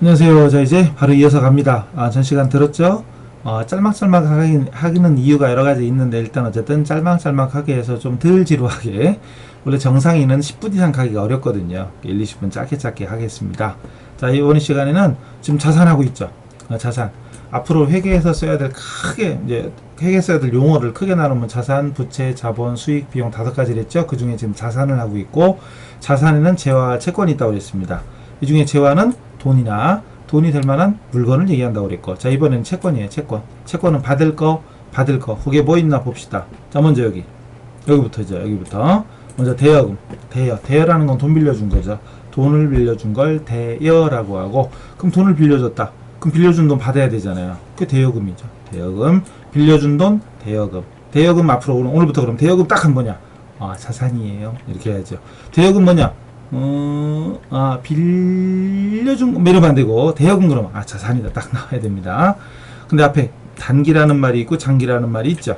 안녕하세요. 자, 이제 바로 이어서 갑니다. 전 시간 들었죠? 짤막짤막 하기는 이유가 여러 가지 있는데, 일단 어쨌든 짤막짤막하게 해서 좀 덜 지루하게. 원래 정상인은 10분 이상 가기가 어렵거든요. 1, 20분 짧게 하겠습니다. 자, 이번 시간에는 지금 자산하고 있죠. 자산. 앞으로 회계에서 써야 될 회계 써야 될 용어를 크게 나누면 자산, 부채, 자본, 수익, 비용 5가지를 했죠. 그 중에 지금 자산을 하고 있고, 자산에는 재화, 채권이 있다고 그랬습니다. 이 중에 재화는 돈이나 돈이 될 만한 물건을 얘기한다고 그랬고, 자, 이번에는 채권이에요. 채권은 받을 거. 그게 뭐 있나 봅시다. 자, 먼저 여기부터 먼저 대여라는 건 돈 빌려준 거죠. 돈을 빌려준 걸 대여라고 하고, 그럼 돈을 빌려줬다, 그럼 빌려준 돈 받아야 되잖아요. 그게 대여금이죠. 대여금. 빌려준 돈 대여금 앞으로 오늘부터 그럼 대여금 딱 한 번이야. 자산이에요. 이렇게 해야죠. 대여금 뭐냐? 빌려준 거 이러면 안 되고, 대여금 그러면 자산이다 딱 나와야 됩니다. 근데 앞에 단기라는 말이 있고 장기라는 말이 있죠.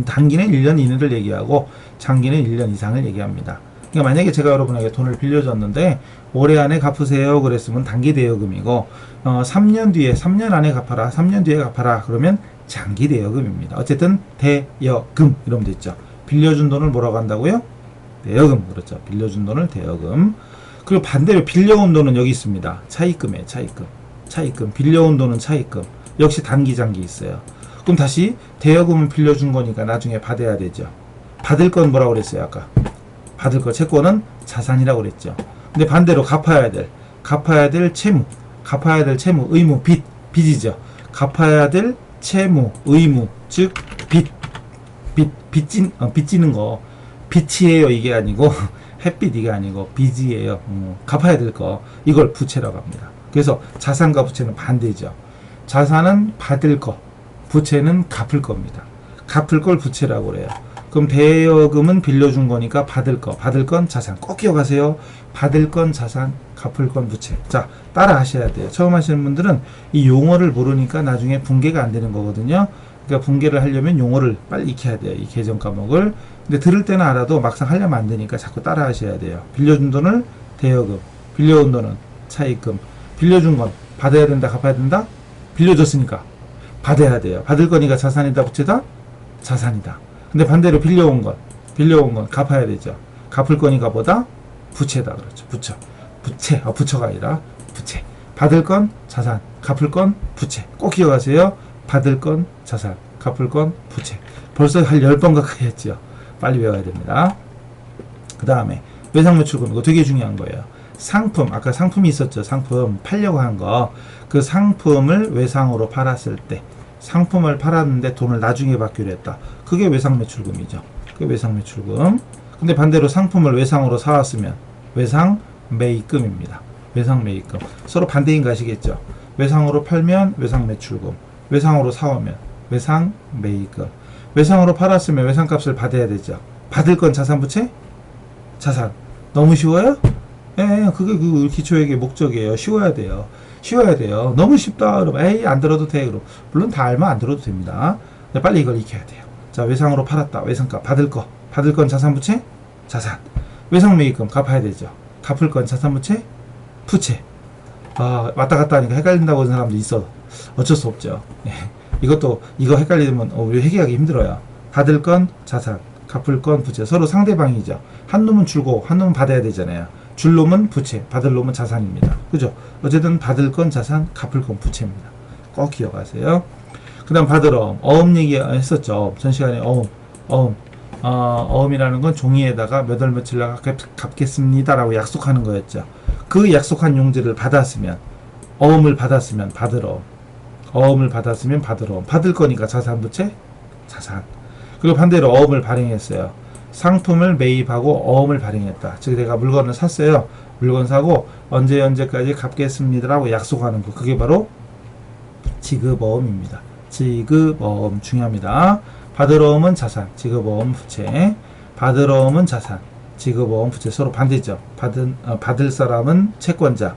단기는 1년 이내를 얘기하고 장기는 1년 이상을 얘기합니다. 그러니까 만약에 제가 여러분에게 돈을 빌려줬는데 올해 안에 갚으세요 그랬으면 단기 대여금이고, 3년 안에 갚아라, 3년 뒤에 갚아라 그러면 장기 대여금입니다. 어쨌든 대여금 이러면 됐죠. 빌려준 돈을 뭐라고 한다고요? 대여금. 그렇죠. 빌려준 돈을 대여금. 그리고 반대로 빌려온 돈은 여기 있습니다. 차입금이에요. 차입금. 빌려온 돈은 차입금. 역시 단기 장기 있어요. 그럼 다시 대여금은 빌려준 거니까 나중에 받아야 되죠. 받을 건 뭐라고 그랬어요 아까? 받을 거 채권은 자산이라고 그랬죠. 근데 반대로 갚아야 될 채무, 의무, 빚이죠. 갚아야 될 채무, 의무, 즉 빚지는 거. 빚이에요 이게 아니고 햇빛 이게 아니고 빚이에요. 갚아야 될 거, 이걸 부채라고 합니다. 그래서 자산과 부채는 반대죠. 자산은 받을 거, 부채는 갚을 겁니다. 갚을 걸 부채라고 그래요. 그럼 대여금은 빌려준 거니까 받을 건 자산. 꼭 기억하세요. 받을 건 자산, 갚을 건 부채. 자, 따라 하셔야 돼요. 처음 하시는 분들은 이 용어를 모르니까 나중에 분계가 안 되는 거거든요. 그러니까 분계를 하려면 용어를 빨리 익혀야 돼요. 이 계정 과목을. 근데 들을 때는 알아도 막상 하려면 안 되니까 자꾸 따라 하셔야 돼요. 빌려준 돈을 대여금, 빌려온 돈은 차입금. 빌려준 건 받아야 된다, 갚아야 된다? 빌려줬으니까 받아야 돼요. 받을 거니까 자산이다, 부채다? 자산이다. 근데 반대로 빌려온 건 갚아야 되죠. 갚을 거니까 뭐다? 부채다. 그렇죠. 부처가 아니라 부채. 받을 건 자산, 갚을 건 부채. 꼭 기억하세요. 받을 건 자산, 갚을 건 부채. 벌써 한 10번 가까이 했죠. 빨리 외워야 됩니다. 그 다음에 외상매출금, 이거 되게 중요한 거예요. 상품, 아까 상품이 있었죠. 상품 팔려고 한 거. 그 상품을 외상으로 팔았을 때, 상품을 팔았는데 돈을 나중에 받기로 했다. 그게 외상매출금이죠. 그게 외상매출금. 근데 반대로 상품을 외상으로 사왔으면 외상매입금입니다. 외상매입금. 서로 반대인 거 아시겠죠? 외상으로 팔면 외상매출금, 외상으로 사오면 외상매입금. 외상으로 팔았으면 외상값을 받아야 되죠. 받을 건 자산부채? 자산. 너무 쉬워요? 그게 그 기초회계 목적이에요. 쉬워야 돼요. 너무 쉽다 그러면 에이 안 들어도 돼. 그럼 물론 다 알면 안 들어도 됩니다. 빨리 이걸 익혀야 돼요. 자, 외상으로 팔았다. 외상값. 받을 건 자산부채? 자산. 외상매입금 갚아야 되죠. 갚을 건 자산부채? 부채. 왔다 갔다 하니까 헷갈린다고 하는 사람도 있어. 어쩔 수 없죠. 이거 헷갈리면 우리 회계하기 힘들어요. 받을 건 자산, 갚을 건 부채. 서로 상대방이죠. 한 놈은 줄고 한 놈은 받아야 되잖아요. 줄 놈은 부채, 받을 놈은 자산입니다. 그죠? 어쨌든 받을 건 자산, 갚을 건 부채입니다. 꼭 기억하세요. 그 다음 받을 어음 얘기했었죠. 전 시간에 어음이라는 건 종이에다가 몇 월 며칠 날 갚겠습니다 라고 약속하는 거였죠. 그 약속한 용지를 받았으면, 어음을 받았으면 받을 어음을 받았으면 받을 어음. 받을 거니까 자산, 부채? 자산. 그리고 반대로 어음을 발행했어요. 상품을 매입하고 어음을 발행했다. 즉 내가 물건을 샀어요. 물건 사고 언제까지 갚겠습니다라고 약속하는 거. 그게 바로 지급어음입니다. 지급어음 중요합니다. 받을 어음은 자산, 지급어음 부채. 받을 어음은 자산, 지급어음 부채. 서로 반대죠. 받을 사람은 채권자,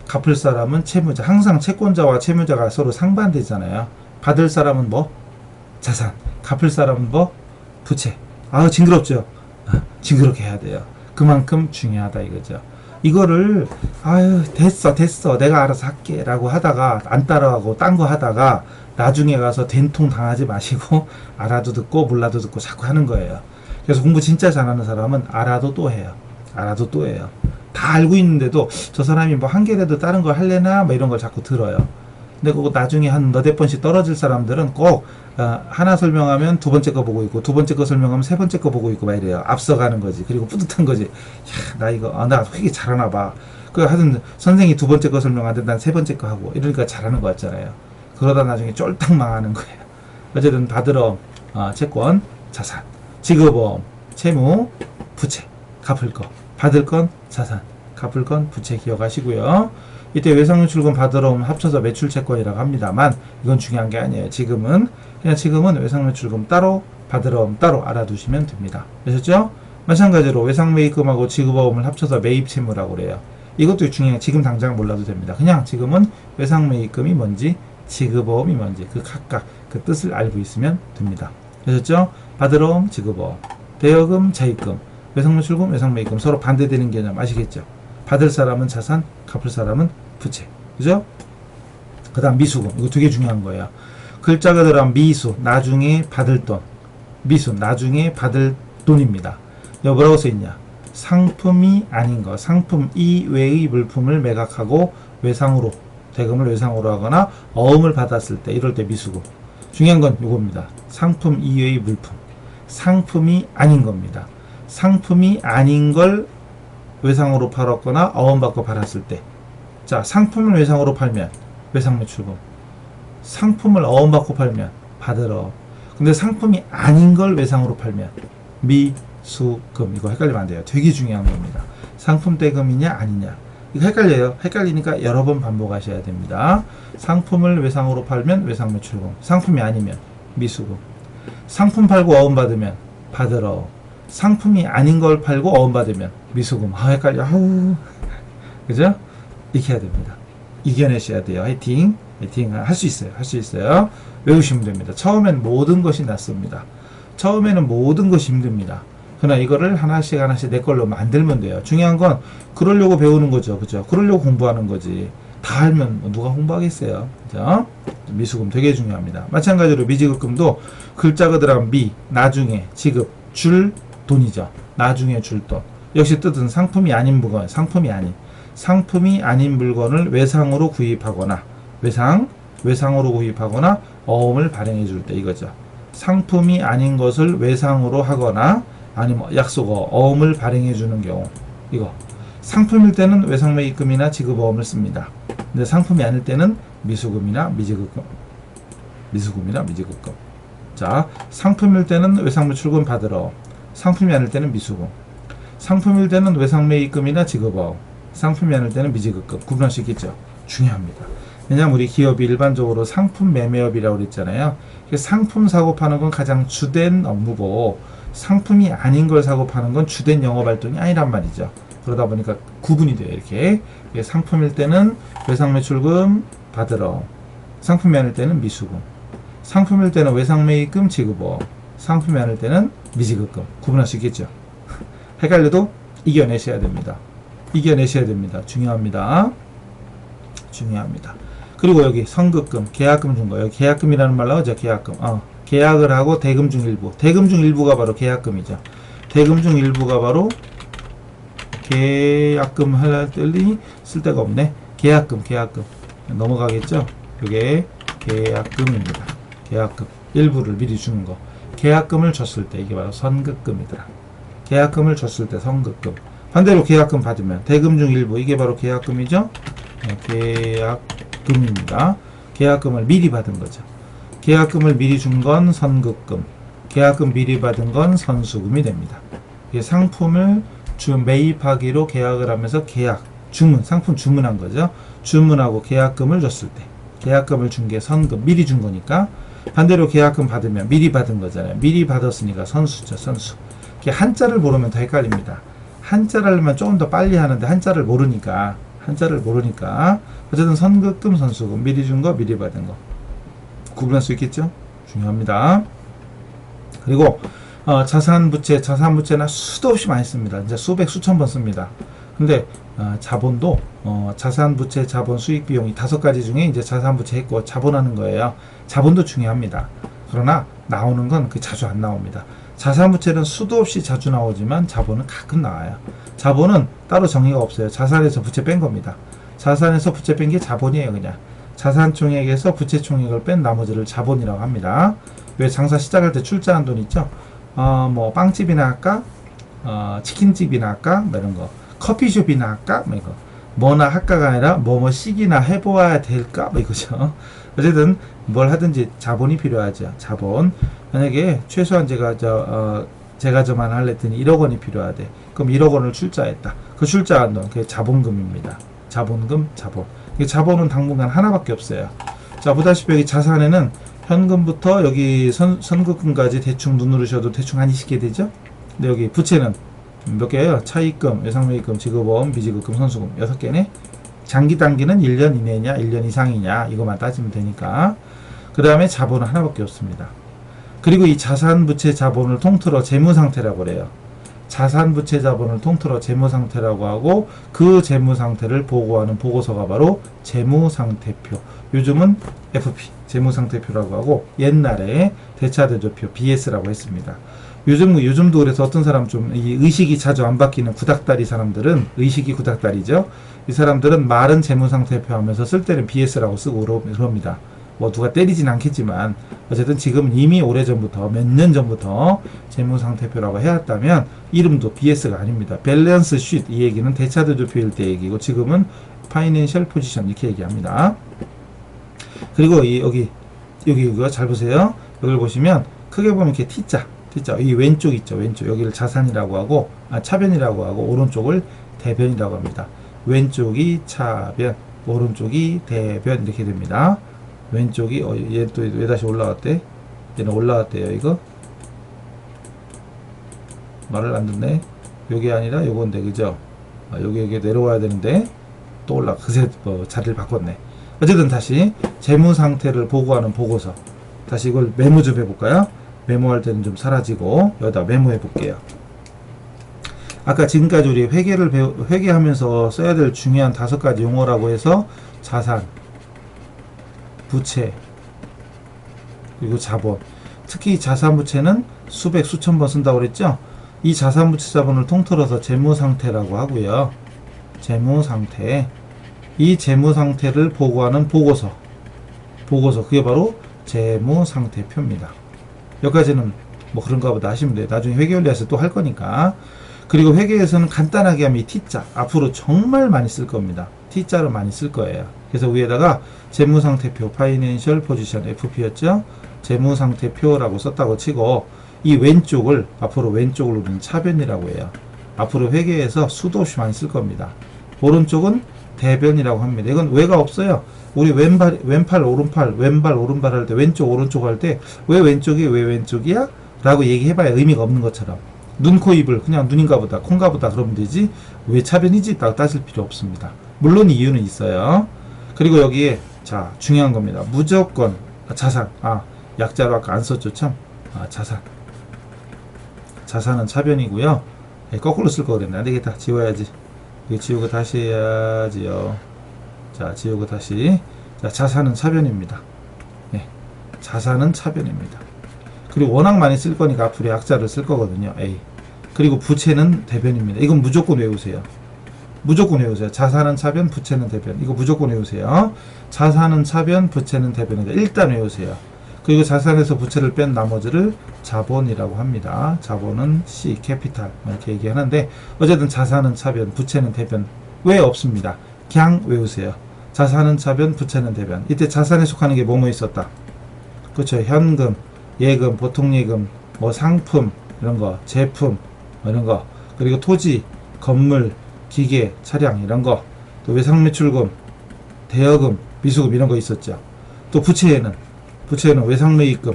갚을 사람은 채무자. 항상 채권자와 채무자가 서로 상반되잖아요. 받을 사람은 뭐? 자산. 갚을 사람은 뭐? 부채. 징그럽죠? 징그럽게 해야 돼요. 그만큼 중요하다 이거죠. 이거를 아유 됐어 내가 알아서 할게 라고 하다가 안 따라가고 딴 거 하다가 나중에 가서 된통 당하지 마시고 알아도 듣고 몰라도 듣고 자꾸 하는 거예요. 그래서 공부 진짜 잘하는 사람은 알아도 또 해요. 알아도 또 해요. 다 알고 있는데도 저 사람이 뭐 한 개라도 다른 걸 할래나 뭐 이런 걸 자꾸 들어요. 근데 그거 나중에 한 너댓 번씩 떨어질 사람들은 꼭 하나 설명하면 두 번째 거 보고 있고 두 번째 거 설명하면 세 번째 거 보고 있고 막 이래요. 앞서가는 거지. 그리고 뿌듯한 거지. 야, 나 이거 나 되게 잘하나 봐. 그 하여튼 선생이 두 번째 거 설명하는데 난 세 번째 거 하고 이러니까 잘하는 거 같잖아요. 그러다 나중에 쫄딱 망하는 거예요. 어쨌든 받으러 채권, 자산, 지급보험, 채무, 부채, 갚을 거, 받을 건 자산, 갚을 건 부채 기억하시고요. 이때 외상매출금 받으러 오면 합쳐서 매출채권이라고 합니다만 이건 중요한 게 아니에요. 지금은 외상매출금 따로 받으러 오면 따로 알아두시면 됩니다. 아셨죠? 마찬가지로 외상매입금하고 지급보험을 합쳐서 매입채무라고 그래요. 이것도 중요해요. 지금 당장 몰라도 됩니다. 그냥 지금은 외상매입금이 뭔지 지급보험이 뭔지 그 각각 그 뜻을 알고 있으면 됩니다. 아셨죠? 받으러 오면 지급보험, 대여금, 자입금, 외상매출금, 외상매입금 서로 반대되는 개념 아시겠죠? 받을 사람은 자산, 갚을 사람은 부채. 그죠? 그 다음 미수금. 이거 되게 중요한 거예요. 글자가 들어간 미수, 나중에 받을 돈. 미수, 나중에 받을 돈입니다. 여기 뭐라고 써있냐? 상품이 아닌 거, 상품 이외의 물품을 매각하고 외상으로, 대금을 외상으로 하거나 어음을 받았을 때, 이럴 때 미수금. 중요한 건 이겁니다. 상품 이외의 물품. 상품이 아닌 겁니다. 상품이 아닌 걸 외상으로 팔았거나 어음받고 팔았을 때, 자, 상품을 외상으로 팔면 외상매출금, 상품을 어음받고 팔면 받으러. 근데 상품이 아닌 걸 외상으로 팔면 미수금. 이거 헷갈리면 안 돼요. 되게 중요한 겁니다. 상품 대금이냐 아니냐 이거 헷갈려요. 헷갈리니까 여러 번 반복하셔야 됩니다. 상품을 외상으로 팔면 외상매출금, 상품이 아니면 미수금, 상품 팔고 어음받으면 받으러, 상품이 아닌 걸 팔고 어음받으면 미수금. 헷갈려. 그죠? 이렇게 해야 됩니다. 이겨내셔야 돼요. 화이팅. 화이팅. 할 수 있어요. 할 수 있어요. 외우시면 됩니다. 처음엔 모든 것이 낫습니다. 처음에는 모든 것이 힘듭니다. 그러나 이거를 하나씩 하나씩 내 걸로 만들면 돼요. 중요한 건 그러려고 배우는 거죠. 그죠? 그러려고 공부하는 거지. 다 알면 누가 공부하겠어요. 그죠? 미수금 되게 중요합니다. 마찬가지로 미지급금도 글자가 들어간 미, 나중에, 지급, 줄 돈이죠. 나중에 줄 돈. 역시 뜻은 상품이 아닌 물건, 상품이 아닌 물건을 외상으로 구입하거나, 외상으로 구입하거나 어음을 발행해 줄 때 이거죠. 상품이 아닌 것을 외상으로 하거나 아니면 약속어, 어음을 발행해 주는 경우. 이거. 상품일 때는 외상매입금이나 지급어음을 씁니다. 근데 상품이 아닐 때는 미수금이나 미지급금. 자, 상품일 때는 외상매출금 받으러, 상품이 아닐 때는 미수금. 상품일 때는 외상매입금이나 지급어음, 상품이 아닐 때는 미지급금. 구분할 수 있겠죠? 중요합니다. 왜냐하면 우리 기업이 일반적으로 상품 매매업이라고 그랬잖아요. 상품 사고 파는 건 가장 주된 업무고 상품이 아닌 걸 사고 파는 건 주된 영업활동이 아니란 말이죠. 그러다 보니까 구분이 돼요. 이렇게 상품일 때는 외상매출금 받으러, 상품이 아닐 때는 미수금, 상품일 때는 외상매입금 지급어, 상품이 아닐 때는 미지급금. 구분할 수 있겠죠. 헷갈려도 이겨내셔야 됩니다. 중요합니다. 그리고 여기 선급금, 계약금 준 거. 여기 계약금이라는 말 나오죠. 계약금. 계약을 하고 대금 중 일부. 대금 중 일부가 바로 계약금이죠. 대금 중 일부가 바로 계약금 할 때니 쓸 데가 없네. 계약금. 넘어가겠죠? 이게 계약금입니다. 계약금. 일부를 미리 주는 거. 계약금을 줬을 때 이게 바로 선급금이더라. 계약금을 줬을 때 선급금. 반대로 계약금 받으면 대금 중 일부. 이게 바로 계약금이죠? 계약금입니다. 계약금을 미리 받은 거죠. 계약금을 미리 준 건 선급금, 계약금 미리 받은 건 선수금이 됩니다. 상품을 매입하기로 계약을 하면서 상품 주문한 거죠. 주문하고 계약금을 줬을 때, 계약금을 준 게 선금, 미리 준 거니까. 반대로 계약금 받으면 미리 받은 거잖아요. 미리 받았으니까 선수죠, 선수. 한자를 모르면 더 헷갈립니다. 한자를 하려면 조금 더 빨리 하는데 한자를 모르니까 어쨌든 선급금, 선수금, 미리 준 거, 미리 받은 거 구분할 수 있겠죠? 중요합니다. 그리고 자산부채나 수도 없이 많이 씁니다. 이제 수백 수천 번 씁니다. 근데 자본도 자산, 부채, 자본, 수익, 비용이 5가지 중에 이제 자산, 부채 했고 자본하는 거예요. 자본도 중요합니다. 그러나 나오는 건 자주 안 나옵니다. 자산, 부채는 수도 없이 자주 나오지만 자본은 가끔 나와요. 자본은 따로 정의가 없어요. 자산에서 부채 뺀 겁니다. 자산에서 부채 뺀 게 자본이에요. 그냥 자산 총액에서 부채 총액을 뺀 나머지를 자본이라고 합니다. 왜 장사 시작할 때 출자한 돈 있죠? 뭐 빵집이나 할까? 치킨집이나 할까? 뭐 이런 거. 커피숍이나 할까? 뭐 이거. 뭐나 할까가 아니라 뭐뭐씩이나 해보아야 될까? 뭐 이거죠. 어쨌든 뭘 하든지 자본이 필요하죠. 자본. 만약에 최소한 제가 저만 할랬더니 1억 원이 필요하대. 그럼 1억 원을 출자했다. 그 출자한 돈, 그게 자본금입니다. 자본금, 자본. 자본은 당분간 하나밖에 없어요. 자, 보다시피 여기 자산에는 현금부터 여기 선급금까지 대충 눈 누르셔도 대충 한 20개 되죠? 근데 여기 부채는 몇 개예요? 차입금, 외상매입금, 지급보험, 비지급금, 선수금 6개네? 장기 단기는 1년 이내냐, 1년 이상이냐 이것만 따지면 되니까. 그 다음에 자본은 하나밖에 없습니다. 그리고 이 자산, 부채, 자본을 통틀어 재무상태라고 그래요. 자산, 부채, 자본을 통틀어 재무상태라고 하고 그 재무상태를 보고하는 보고서가 바로 재무상태표. 요즘은 FP, 재무상태표라고 하고 옛날에 대차대조표, BS라고 했습니다. 요즘도 그래서 어떤 사람 좀 이 의식이 자주 안 바뀌는 구닥다리 사람들은 의식이 구닥다리죠. 이 사람들은 말은 재무상태표 하면서 쓸 때는 BS라고 쓰고 그럽니다. 뭐 누가 때리진 않겠지만 어쨌든 지금 이미 오래전부터 몇 년 전부터 재무상태표라고 해왔다면 이름도 BS가 아닙니다. 밸런스 쉿 이 얘기는 대차대조표일 때 얘기고 지금은 파이낸셜 포지션 이렇게 얘기합니다. 그리고 여기 이거 잘 보세요. 여기를 보시면 크게 보면 이렇게 T자 이 왼쪽 있죠. 왼쪽 여기를 자산이라고 하고 차변이라고 하고 오른쪽을 대변이라고 합니다. 왼쪽이 차변, 오른쪽이 대변 이렇게 됩니다. 왼쪽이 얘 또 왜 다시 올라왔대? 얘는 올라왔대요. 이거 말을 안 듣네. 요게 아니라 요건데 그죠? 여기 내려와야 되는데 또 그새 자리를 바꿨네. 어쨌든 다시 재무 상태를 보고하는 보고서. 다시 이걸 메모 좀 해볼까요? 메모할 때는 좀 사라지고 여기다 메모해 볼게요. 아까 지금까지 우리 회계하면서 써야 될 중요한 5가지 용어라고 해서 자산, 부채, 그리고 자본. 특히 자산, 부채는 수백, 수천 번 쓴다고 그랬죠? 이 자산, 부채, 자본을 통틀어서 재무상태라고 하고요. 재무상태. 이 재무상태를 보고하는 보고서. 그게 바로 재무상태표입니다. 여기까지는 뭐 그런가 보다 하시면 돼요. 나중에 회계원리에서 또 할 거니까. 그리고 회계에서는 간단하게 하면 이 T자 앞으로 정말 많이 쓸 겁니다. T자를 많이 쓸 거예요. 그래서 위에다가 재무상태표 파이낸셜 포지션 FP였죠. 재무상태표라고 썼다고 치고 이 왼쪽을 앞으로 왼쪽으로 보면 차변이라고 해요. 앞으로 회계에서 수도 없이 많이 쓸 겁니다. 오른쪽은 대변이라고 합니다. 이건 왜가 없어요. 우리 왼팔 오른팔 할 때 왼쪽 오른쪽 할 때 왜 왼쪽이야? 라고 얘기해봐야 의미가 없는 것처럼 눈, 코, 입을 그냥 눈인가 보다 콩가 보다 그러면 되지 왜 차변이지? 따질 필요 없습니다. 물론 이유는 있어요. 그리고 여기에 자 중요한 겁니다. 무조건 자산 약자로 아까 안 썼죠 참. 자산은 차변이고요. 거꾸로 쓸 거 그랬네. 안 되겠다. 지워야지. 이거 지우고 다시 해야지요. 자, 지우고 다시. 자, 자산은 차변입니다. 네, 자산은 차변입니다. 그리고 워낙 많이 쓸 거니까 앞으로 약자를 쓸 거거든요. A. 그리고 부채는 대변입니다. 이건 무조건 외우세요. 무조건 외우세요. 자산은 차변, 부채는 대변. 이거 무조건 외우세요. 자산은 차변, 부채는 대변이다. 일단 외우세요. 그리고 자산에서 부채를 뺀 나머지를 자본이라고 합니다. 자본은 C, 캐피탈 이렇게 얘기하는데 어쨌든 자산은 차변, 부채는 대변. 왜 없습니다. 그냥 외우세요. 자산은 차변, 부채는 대변. 이때 자산에 속하는 게 뭐뭐 있었다. 그렇죠. 현금, 예금, 보통예금, 뭐 상품 이런 거, 제품 이런 거, 그리고 토지, 건물, 기계, 차량 이런 거, 또 외상매출금, 대여금, 미수금 이런 거 있었죠. 또 부채에는 외상매입금,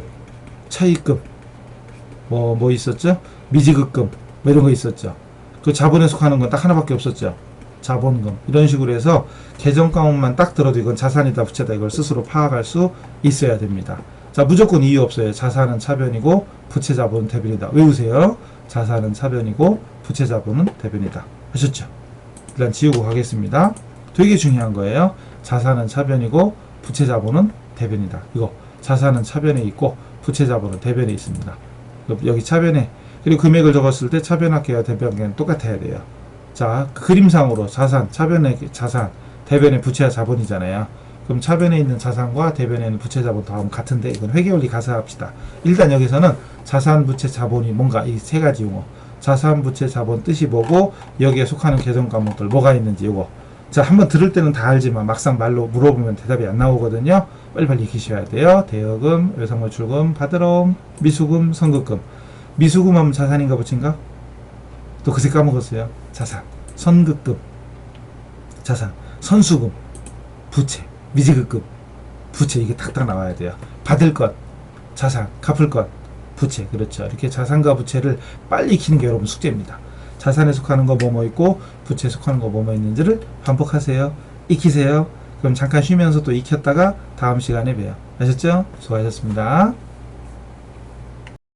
차입금, 뭐 있었죠? 미지급금 뭐 이런 거 있었죠. 그 자본에 속하는 건 딱 하나밖에 없었죠. 자본금. 이런 식으로 해서 계정 과목만 딱 들어도 이건 자산이다 부채다 이걸 스스로 파악할 수 있어야 됩니다. 자, 무조건 이유 없어요. 자산은 차변이고 부채 자본은 대변이다. 외우세요. 자산은 차변이고 부채 자본은 대변이다. 하셨죠? 일단 지우고 가겠습니다. 되게 중요한 거예요. 자산은 차변이고 부채 자본은 대변이다. 이거 자산은 차변에 있고 부채 자본은 대변에 있습니다. 여기 차변에, 그리고 금액을 적었을 때 차변합계와 대변합계는 똑같아야 돼요. 자, 그 그림상으로 자산, 차변의 자산, 대변의 부채와 자본이잖아요. 그럼 차변에 있는 자산과 대변에 있는 부채 자본 더하면 같은데, 이건 회계원리 가사합시다. 일단 여기서는 자산, 부채, 자본이 뭔가, 이 세 가지 용어, 자산, 부채, 자본 뜻이 뭐고 여기에 속하는 계정 과목들 뭐가 있는지, 요거 자, 한번 들을 때는 다 알지만 막상 말로 물어보면 대답이 안 나오거든요. 빨리빨리 익히셔야 돼요. 대여금, 외상물출금, 바드럼, 미수금, 선급금. 미수금 하면 자산인가 부채인가? 또 그새 까먹었어요. 자산. 선급금, 자산. 선수금, 부채. 미지급금, 부채. 이게 탁탁 나와야 돼요. 받을 것, 자산. 갚을 것, 부채. 그렇죠. 이렇게 자산과 부채를 빨리 익히는 게 여러분 숙제입니다. 자산에 속하는 거 뭐뭐 있고 부채에 속하는 거 뭐뭐 있는지를 반복하세요. 익히세요. 그럼 잠깐 쉬면서 또 익혔다가 다음 시간에 봬요. 아셨죠? 수고하셨습니다.